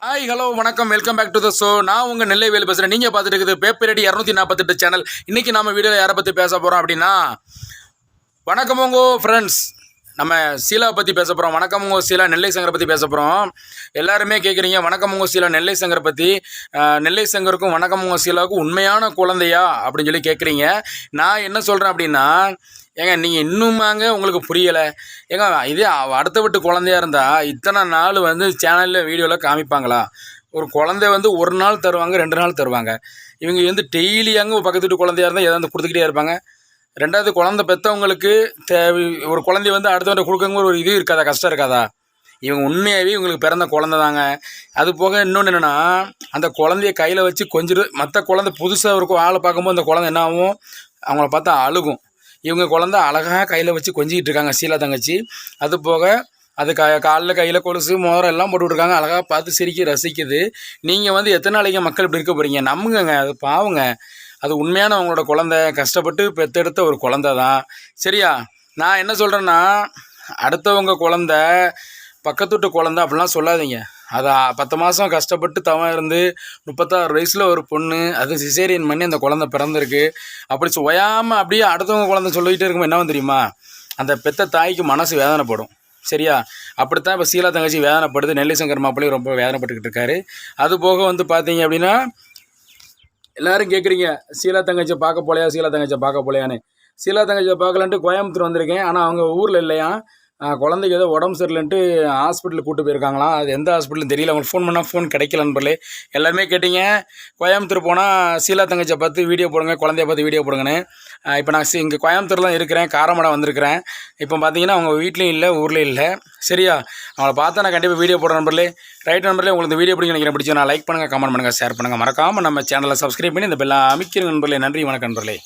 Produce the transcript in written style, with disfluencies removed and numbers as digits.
Hi hello வணக்கம் welcome back to the show. நான் உங்கள் நெல்லை வேலு பேசுகிறேன். நீங்கள் பார்த்துட்டு இருக்குது பேப்பர் ரெடி 248 சேனல். இன்றைக்கி நம்ம வீடியோவில் யாரை பற்றி பேச போகிறோம் அப்படின்னா, வணக்கம் உங்கோ ஃப்ரெண்ட்ஸ். நம்ம சீலாவை பற்றி பேச போகிறோம். வணக்கம் உங்கோ சீலா நெல்லை சங்கரை பற்றி பேச போகிறோம். எல்லாருமே கேட்குறீங்க வணக்கம் உங்கோ சீலா நெல்லை சங்கரை பற்றி. நெல்லை சங்கருக்கும் வணக்கம் உங்கோ சீலாவுக்கும் உண்மையான குழந்தையா அப்படின்னு சொல்லி கேட்குறீங்க. நான் என்ன சொல்கிறேன் அப்படின்னா, ஏங்க நீங்கள் இன்னுமாங்க உங்களுக்கு புரியலை. ஏங்க இதே அடுத்த வீட்டு குழந்தையா இருந்தால் இத்தனை நாள் சேனலில் வீடியோவில் காமிப்பாங்களா? ஒரு குழந்தை ஒரு நாள் தருவாங்க, 2 நாள் தருவாங்க. இவங்க டெய்லியாங்க பக்கத்து வீட்டு குழந்தையா இருந்தால் எதாவது கொடுத்துக்கிட்டே இருப்பாங்க. ரெண்டாவது குழந்தை பெற்றவங்களுக்கு ஒரு குழந்தைய அடுத்தவங்க கொடுக்குங்க ஒரு இது இருக்காதா, கஷ்டம் இருக்காதா? இவங்க உண்மையாகவே இவங்களுக்கு பிறந்த குழந்தை தாங்க. அது போக இன்னொன்று என்னென்னா, அந்த குழந்தைய கையில் வச்சு கொஞ்சம் மற்ற குழந்தை புதுசாக இருக்கும் ஆளை பார்க்கும்போது அந்த குழந்தை என்ன ஆகும், அவங்கள பார்த்தா அழுகும். இவங்க குழந்தை அழகாக கையில் வச்சு கொஞ்சிக்கிட்டு இருக்காங்க சீலா தங்கச்சி. அது போக அது காலில் கையில் கொலுசு மோதிரம் எல்லாம் போட்டுவிட்ருக்காங்க. அழகாக பார்த்து சிரிக்க ரசிக்குது. நீங்கள் எத்தனை நாளைக்கு மக்கள் இப்படி இருக்க போகிறீங்க? நம்புங்க, அது பாவங்க. அது உண்மையான அவங்களோட குழந்தை, கஷ்டப்பட்டு பெற்றெடுத்த ஒரு குழந்தை தான். சரியா? நான் என்ன சொல்கிறேன்னா, அடுத்தவங்க குழந்தை பக்கத்து வீட்டு குழந்தை அப்படிலாம் சொல்லாதீங்க. அது 10 மாதம் கஷ்டப்பட்டு தவம் இருந்து 36 வயசில் ஒரு பொண்ணு, அது சிசேரியன் பண்ணி அந்த குழந்தை பிறந்திருக்கு. அப்படி ஓயாமல் அப்படியே அடுத்தவங்க குழந்தை சொல்லிக்கிட்டே இருக்கும்போது என்ன தெரியுமா, அந்த பெத்த தாய்க்கு மனசு வேதனைப்படும். சரியா? அப்படித்தான் இப்போ சீலா தங்கச்சி வேதனைப்படுது. நெல்லை சங்கர் மாப்பிள்ளையும் ரொம்ப வேதனைப்பட்டுக்கிட்டு இருக்காரு. அது போக பார்த்தீங்க அப்படின்னா, எல்லோரும் கேட்குறீங்க சீலா தங்கச்சியை பார்க்க போலையா, சீலா தங்கச்சியை பார்க்க போலையான்னு. சீலா தங்கச்சியை பார்க்கலான்ட்டு கோயம்புத்தூர் வந்திருக்கேன். ஆனால் அவங்க ஊரில் இல்லையா, குழந்தைக்கு ஏதோ உடம்பு சரியில்லைன்ட்டு ஹாஸ்பிட்டலுக்கு கூப்பிட்டு போயிருக்காங்களாம். அது எந்த ஹாஸ்பிட்டலும் தெரியல. அவங்களுக்கு ஃபோன் பண்ணால் ஃபோன் கிடைக்கல நண்பர்களே. எல்லாருமே கேட்டிங்க கோயம்புத்தூர் போனால் சீலா தங்கச்சியை பார்த்து வீடியோ போடுங்க, குழந்தைய பார்த்து வீடியோ போடுங்கன்னு. இப்போ நான் இங்கே கோயம்புத்தூர்லாம் இருக்கிறேன், காரமடை வந்திருக்கிறேன். இப்போ பார்த்தீங்கன்னா அவங்க வீட்லேயும் இல்லை, ஊர்லேயும் இல்லை. சரியா? அவங்கள பார்த்தா நான் கண்டிப்பாக வீடியோ போடுறேன் நண்பர்களே. ரைட் நண்பர்களே, உங்களுக்கு இந்த வீடியோ பிடிக்கும் நினைக்கிறேன். பிடிச்சா நான் லைக் பண்ணுங்கள், கமெண்ட் பண்ணுங்கள், ஷேர் பண்ணுங்கள். மறக்காமல் நம்ம சேனலை சப்ஸ்கிரைப் பண்ணி இந்த பெல்லாம் அமைக்கிற நண்பர்களே. நன்றி, வணக்கம் நண்பர்களே.